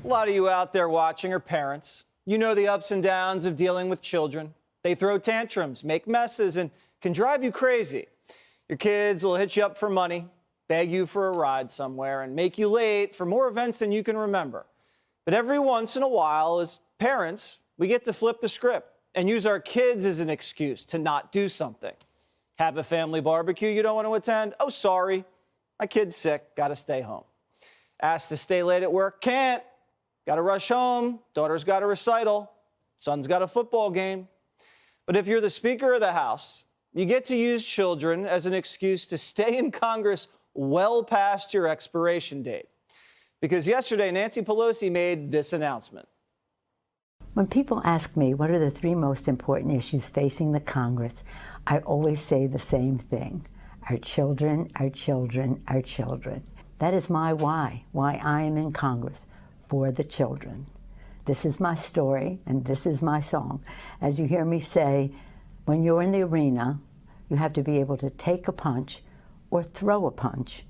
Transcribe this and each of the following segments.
A lot of you out there watching are parents. You know the ups and downs of dealing with children. They throw tantrums, make messes, and can drive you crazy. Your kids will hit you up for money, beg you for a ride somewhere, and make you late for more events than you can remember. But every once in a while, as parents, we get to flip the script and use our kids as an excuse to not do something. Have a family barbecue you don't want to attend? Oh, sorry, my kid's sick, got to stay home. Asked to stay late at work? Can't. Got to rush home. Daughter's got a recital. Son's got a football game. But if you're the Speaker of the House, you get to use children as an excuse to stay in Congress well past your expiration date. Because yesterday, Nancy Pelosi made this announcement. When people ask me what are the three most important issues facing the Congress, I always say the same thing. Our children, our children, our children. That is my why I am in Congress, for the children. This is my story, and this is my song. As you hear me say, when you're in the arena, you have to be able to take a punch or throw a punch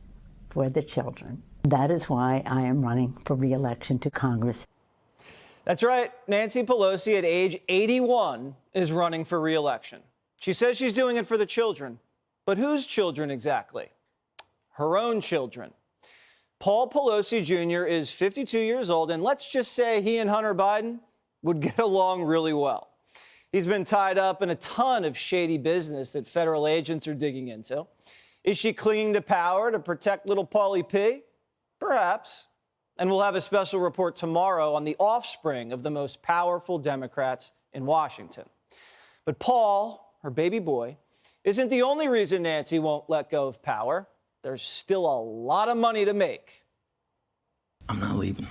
for the children. That is why I am running for re-election to Congress. That's right. Nancy Pelosi, at age 81, is running for re-election. She says she's doing it for the children. But whose children exactly? Her own children. Paul Pelosi Jr. is 52 years old, and let's just say he and Hunter Biden would get along really well. He's been tied up in a ton of shady business that federal agents are digging into. Is she clinging to power to protect little Paulie P? Perhaps. And we'll have a special report tomorrow on the offspring of the most powerful Democrats in Washington. But Paul, her baby boy, isn't the only reason Nancy won't let go of power. There's still a lot of money to make. I'm not leaving.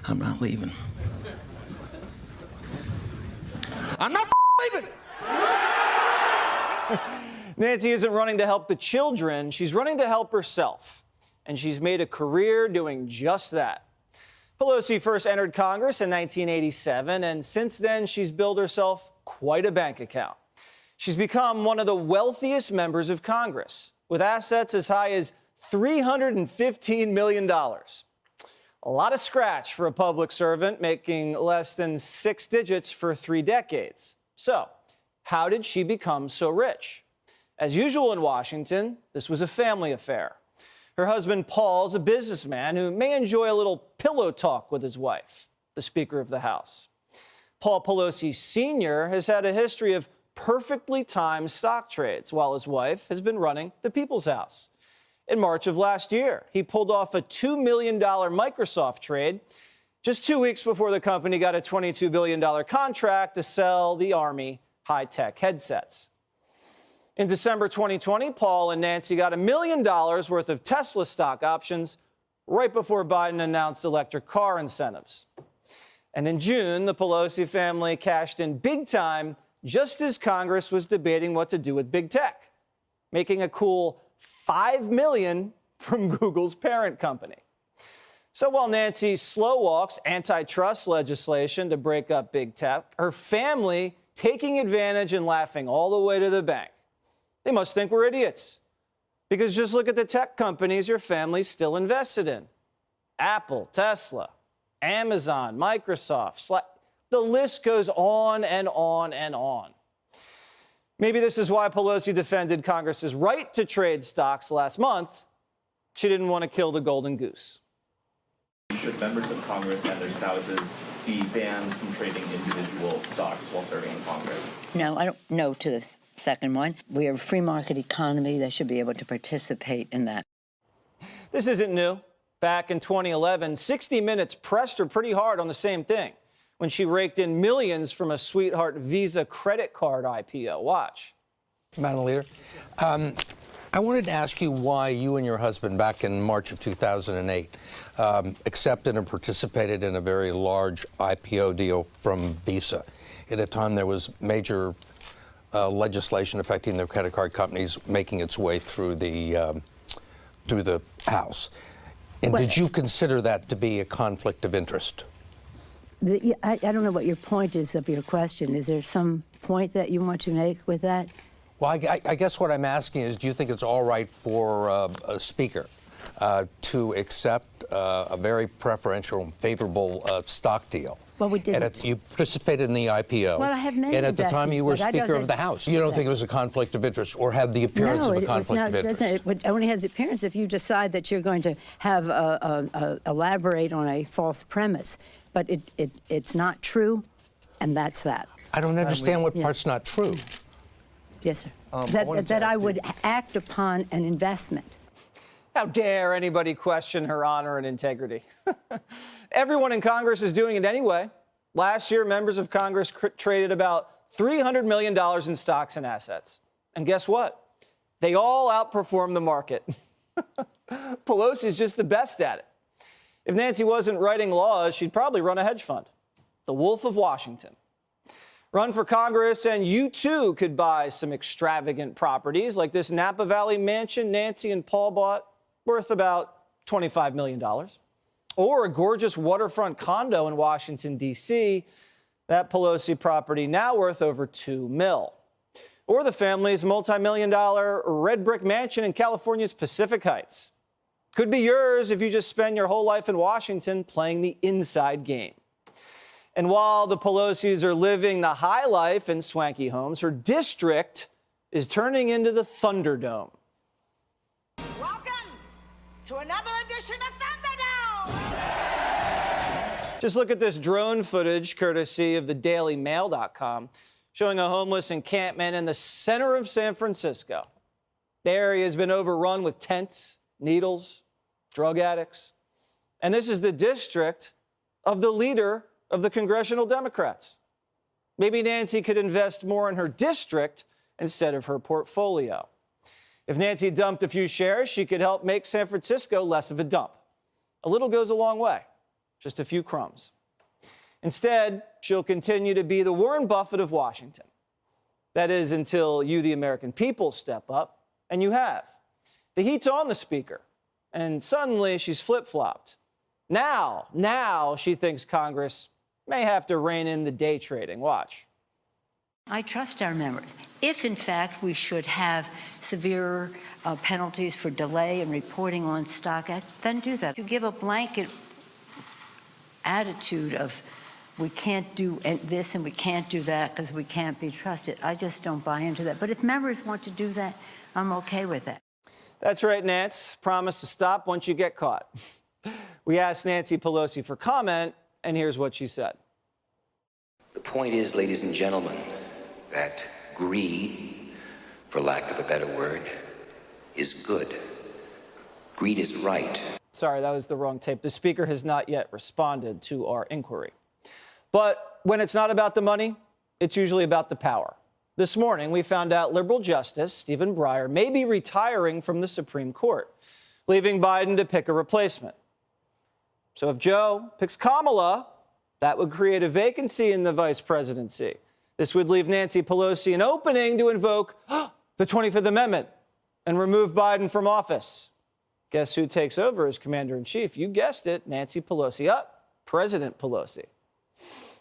I'm not leaving. I'm not leaving. Nancy isn't running to help the children. She's running to help herself. And she's made a career doing just that. Pelosi first entered Congress in 1987, and since then, she's built herself quite a bank account. She's become one of the wealthiest members of Congress, with assets as high as $315 million. A lot of scratch for a public servant, making less than 6 digits for 3 decades. So, how did she become so rich? As usual in Washington, this was a family affair. Her husband, Paul's a businessman who may enjoy a little pillow talk with his wife, the Speaker of the House. Paul Pelosi Sr. has had a history of perfectly timed stock trades, while his wife has been running the People's House. In March of last year, he pulled off a $2 million Microsoft trade just 2 weeks before the company got a $22 billion contract to sell the Army high-tech headsets. In December 2020, Paul and Nancy got $1 million worth of Tesla stock options right before Biden announced electric car incentives. And in June, the Pelosi family cashed in big time just as Congress was debating what to do with big tech, making a cool $5 million from Google's parent company. So while Nancy slow walks antitrust legislation to break up big tech, her family taking advantage and laughing all the way to the bank. They must think we're idiots. Because just look at the tech companies your family's still invested in. Apple, Tesla, Amazon, Microsoft, Slack. The list goes on and on and on. Maybe this is why Pelosi defended Congress's right to trade stocks last month. She didn't want to kill the golden goose. Should members of Congress and their spouses be banned from trading individual stocks while serving in Congress? No, I don't know to this second one. We are a free market economy. They should be able to participate in that. This isn't new. Back in 2011, 60 Minutes pressed her pretty hard on the same thing when she raked in millions from a sweetheart Visa credit card IPO. Watch. Madam Leader, I wanted to ask you why you and your husband, back in March of 2008, accepted and participated in a very large IPO deal from Visa. At a time there was major legislation affecting the credit card companies making its way through the House. And did you consider that to be a conflict of interest? I don't know what your point is of your question. Is there some point that you want to make with that? Well, I guess what I'm asking is, do you think it's all right for a speaker to accept a very preferential and favorable stock deal. Well, we didn't. And you participated in the IPO. Well, I have many And at the time, you were investments, but Speaker of the House. You don't think it was a conflict of interest or had the appearance of a conflict of interest? It only has the appearance if you decide that you're going to have elaborate on a false premise. But it's not true, and that's that. I don't understand what part's not true. Yes, sir. That I would act upon an investment. How dare anybody question her honor and integrity? Everyone in Congress is doing it anyway. Last year, members of Congress traded about $300 million in stocks and assets. And guess what? They all outperformed the market. Pelosi's just the best at it. If Nancy wasn't writing laws, she'd probably run a hedge fund. The Wolf of Washington. Run for Congress, and you too could buy some extravagant properties like this Napa Valley mansion Nancy and Paul bought, worth about $25 million. Or a gorgeous waterfront condo in Washington, D.C., that Pelosi property now worth over $2 million. Or the family's multi-million-dollar red brick mansion in California's Pacific Heights. Could be yours if you just spend your whole life in Washington playing the inside game. And while the Pelosi's are living the high life in swanky homes, her district is turning into the Thunderdome. Welcome to another edition of Thunderdome! Just look at this drone footage, courtesy of the DailyMail.com, showing a homeless encampment in the center of San Francisco. The area has been overrun with tents, needles, drug addicts. And this is the district of the leader of the congressional Democrats. Maybe Nancy could invest more in her district instead of her portfolio. If Nancy dumped a few shares, she could help make San Francisco less of a dump. A little goes a long way, just a few crumbs. Instead, she'll continue to be the Warren Buffett of Washington. That is, until you, the American people, step up, and you have. The heat's on the speaker, and suddenly she's flip-flopped. Now she thinks Congress may have to rein in the day trading. Watch. I trust our members. If, in fact, we should have severe penalties for delay in reporting on stock, then do that. To give a blanket attitude of we can't do this and we can't do that because we can't be trusted, I just don't buy into that. But if members want to do that, I'm okay with that. That's right, Nance. Promise to stop once you get caught. We asked Nancy Pelosi for comment, and here's what she said. The point is, ladies and gentlemen, that greed, for lack of a better word, is good. Greed is right. Sorry, that was the wrong tape. The speaker has not yet responded to our inquiry. But when it's not about the money, it's usually about the power. This morning, we found out liberal Justice Stephen Breyer may be retiring from the Supreme Court, leaving Biden to pick a replacement. So if Joe picks Kamala, that would create a vacancy in the vice presidency. This would leave Nancy Pelosi an opening to invoke the 25th Amendment and remove Biden from office. Guess who takes over as commander-in-chief? You guessed it, Nancy Pelosi. President Pelosi.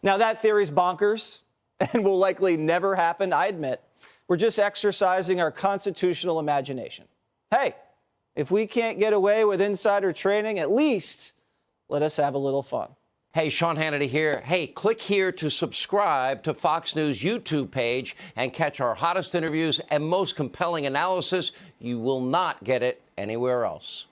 Now, that theory's bonkers and will likely never happen, I admit. We're just exercising our constitutional imagination. Hey, if we can't get away with insider trading, at least let us have a little fun. Hey, Sean Hannity here. Hey, click here to subscribe to Fox News YouTube page and catch our hottest interviews and most compelling analysis. You will not get it anywhere else.